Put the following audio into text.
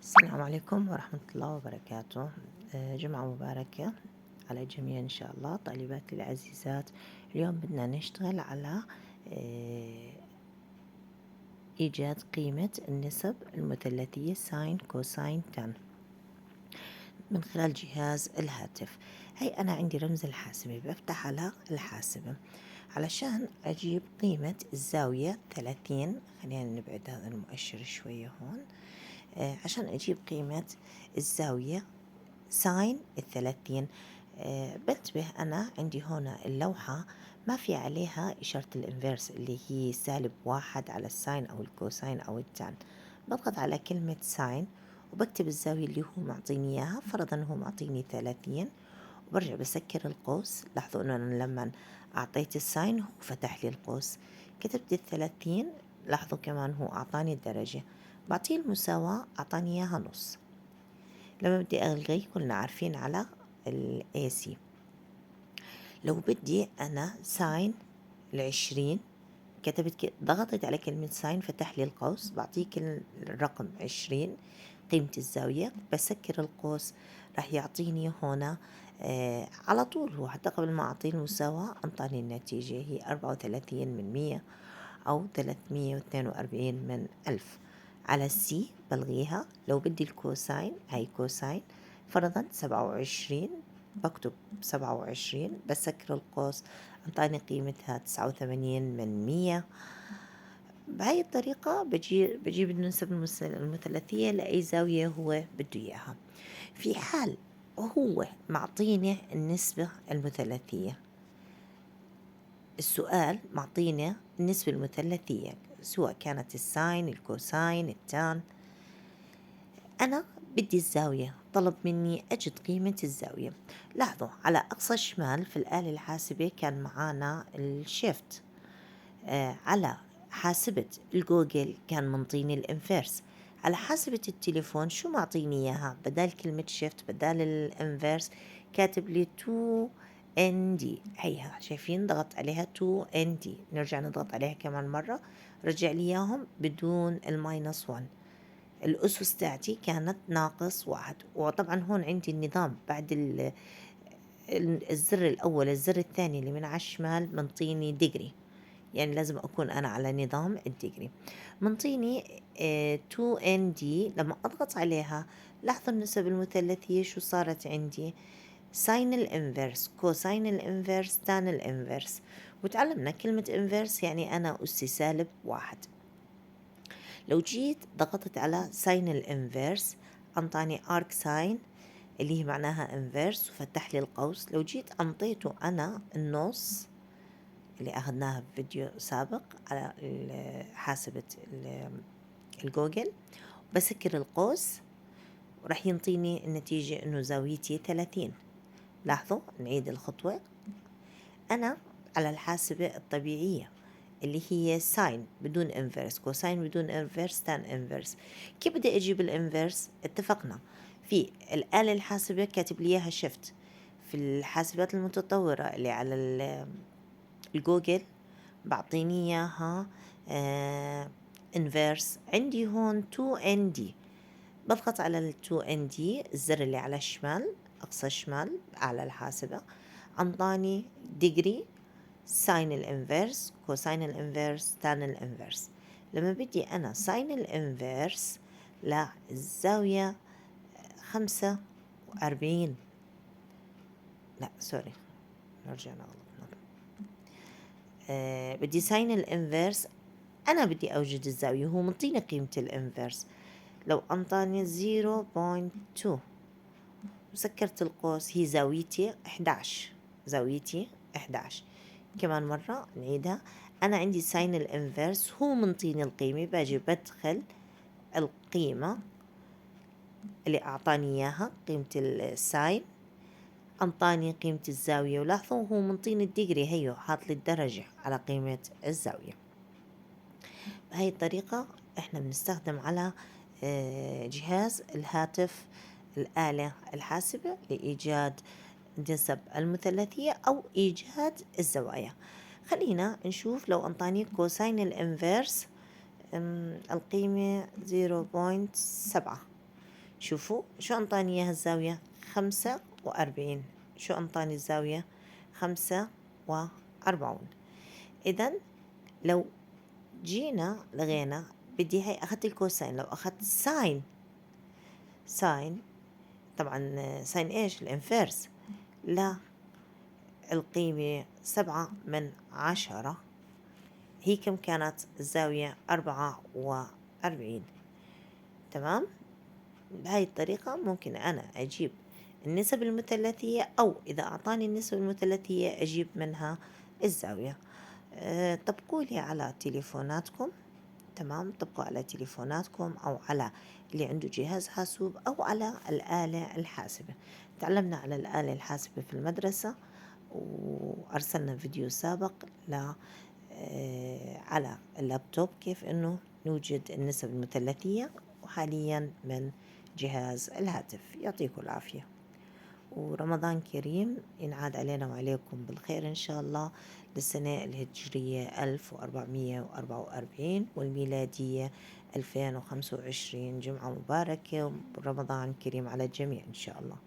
السلام عليكم ورحمة الله وبركاته. جمعة مباركة على الجميع إن شاء الله. طالباتي العزيزات، اليوم بدنا نشتغل على آه، إيجاد قيمة النسب المثلثية ساين كوساين تان من خلال جهاز الهاتف. هي أنا عندي رمز الحاسبة، بفتح على الحاسبة علشان أجيب قيمة الزاوية 30. خلينا نبعد هذا المؤشر شوية هون. عشان أجيب قيمة الزاوية ساين 30. بنتبه أنا عندي هنا اللوحة ما في عليها إشارة الإنفيرس اللي هي -1 على الساين أو الكوساين أو التان. بضغط على كلمة ساين وبكتب الزاوية اللي هو معطيني إياها، فرضا هو معطيني 30، وبرجع بسكر القوس. لاحظوا أنه أنا لما أعطيت الساين هو فتح لي القوس، كتبت 30. لاحظوا كمان هو أعطاني الدرجة، بعطيه المساواة أعطاني إياها نص. لما بدي ألغي كلنا عارفين على ال AC. لو بدي أنا ساين 20، ضغطت على كلمة ساين فتح لي القوس، بعطيك الرقم 20 قيمة الزاوية، بسكر القوس راح يعطيني هنا على طول. هو حتى قبل ما أعطيه المساواة أنطاني النتيجة هي 34 من 100 أو 342 من 1000. على السي بلغيها. لو بدي الكوساين، هاي كوساين فرضا 27، بكتب 27 بسكر القوس أنطاني قيمتها 89 من 100. بهاي الطريقة بجيب النسب المثلثية لأي زاوية هو بده إياها. في حال هو معطيني النسبة المثلثية، السؤال معطينا النسبة المثلثية سواء كانت الساين الكوساين التان، أنا بدي الزاوية، طلب مني أجد قيمة الزاوية. لاحظوا على أقصى الشمال في الآلة الحاسبة كان معانا الشيفت. على حاسبة الجوجل كان منطيني الانفيرس. على حاسبة التليفون شو معطيني إياها؟ بدال كلمة شيفت بدال الانفيرس كاتب لي 2ND. هيها شايفين ضغط عليها 2ND، نرجع نضغط عليها كمان مرة، رجع لي إياهم بدون -1. الأسس تاعتي كانت -1. وطبعا هون عندي النظام بعد الزر الأول الزر الثاني اللي من على الشمال منطيني ديجري، يعني لازم أكون أنا على نظام الديجري. منطيني 2ND. لما أضغط عليها لاحظوا النسب المثلثية شو صارت عندي؟ ساين الانفيرس كوساين الانفيرس تان الانفيرس. وتعلمنا كلمة انفيرس يعني أنا أسي -1. لو جيت ضغطت على ساين الانفيرس أنطاني ارك ساين اللي هي معناها انفيرس وفتح لي القوس. لو جيت أنطيته أنا النص اللي أخذناها في فيديو سابق على حاسبة الجوجل، بسكر القوس ورح ينطيني النتيجة إنه زاويتي 30. لاحظوا نعيد الخطوة. أنا على الحاسبة الطبيعية اللي هي ساين بدون انفيرس كوساين بدون انفيرس تان انفيرس. كيف بدي أجيب الانفيرس؟ اتفقنا في الآلة الحاسبة كاتب لي إياها شيفت. في الحاسبات المتطورة اللي على الجوجل بعطيني إياها انفيرس. عندي هون 2ND، بضغط على ال 2ND الزر اللي على الشمال أقصى الشمال على الحاسبة، أنطاني ديجري ساين الانفيرس كوساين الانفيرس تان الانفيرس. لما بدي أنا ساين الانفيرس للزاوية 45، لا سوري نرجع نغلط بدي ساين الانفيرس. أنا بدي أوجد الزاوية، هو منطيني قيمة الانفيرس. لو أنطاني 0.2 وسكرت القوس هي زاويتي 11. زاويتي 11. كمان مرة نعيدها. أنا عندي ساين الانفيرس هو منطيني القيمة، باجي بدخل القيمة اللي أعطاني إياها قيمة الساين، أنطاني قيمة الزاوية. ولاحظوا هو منطيني الديجري، هيو حاط لي الدرجة على قيمة الزاوية. بهاي الطريقة احنا بنستخدم على جهاز الهاتف الآلة الحاسبة لإيجاد النسب المثلثية أو إيجاد الزوايا. خلينا نشوف لو أنطاني كوساين الإنفيرس القيمة 0.7، شوفوا شو أنطاني إياها الزاوية 45. شو أنطاني الزاوية 45. إذا لو جينا لغينا بدي هاي أخذت الكوساين، لو أخذت ساين طبعا ساين إيش الإنفيرس، لا القيمة 7/10، هي كم كانت الزاوية 44. تمام. بهاي الطريقة ممكن أنا أجيب النسب المثلثية، أو إذا أعطاني النسب المثلثية أجيب منها الزاوية. طبقوا لي على تليفوناتكم. تمام، طبقوا على تليفوناتكم أو على اللي عنده جهاز حاسوب أو على الآلة الحاسبة. تعلمنا على الآلة الحاسبة في المدرسة، وأرسلنا فيديو سابق على اللابتوب كيف أنه نوجد النسب المثلثية، وحاليا من جهاز الهاتف. يعطيكم العافية، ورمضان كريم ينعاد علينا وعليكم بالخير إن شاء الله، للسنة الهجرية 1444 والميلادية 2025. جمعة مباركة ورمضان كريم على الجميع إن شاء الله.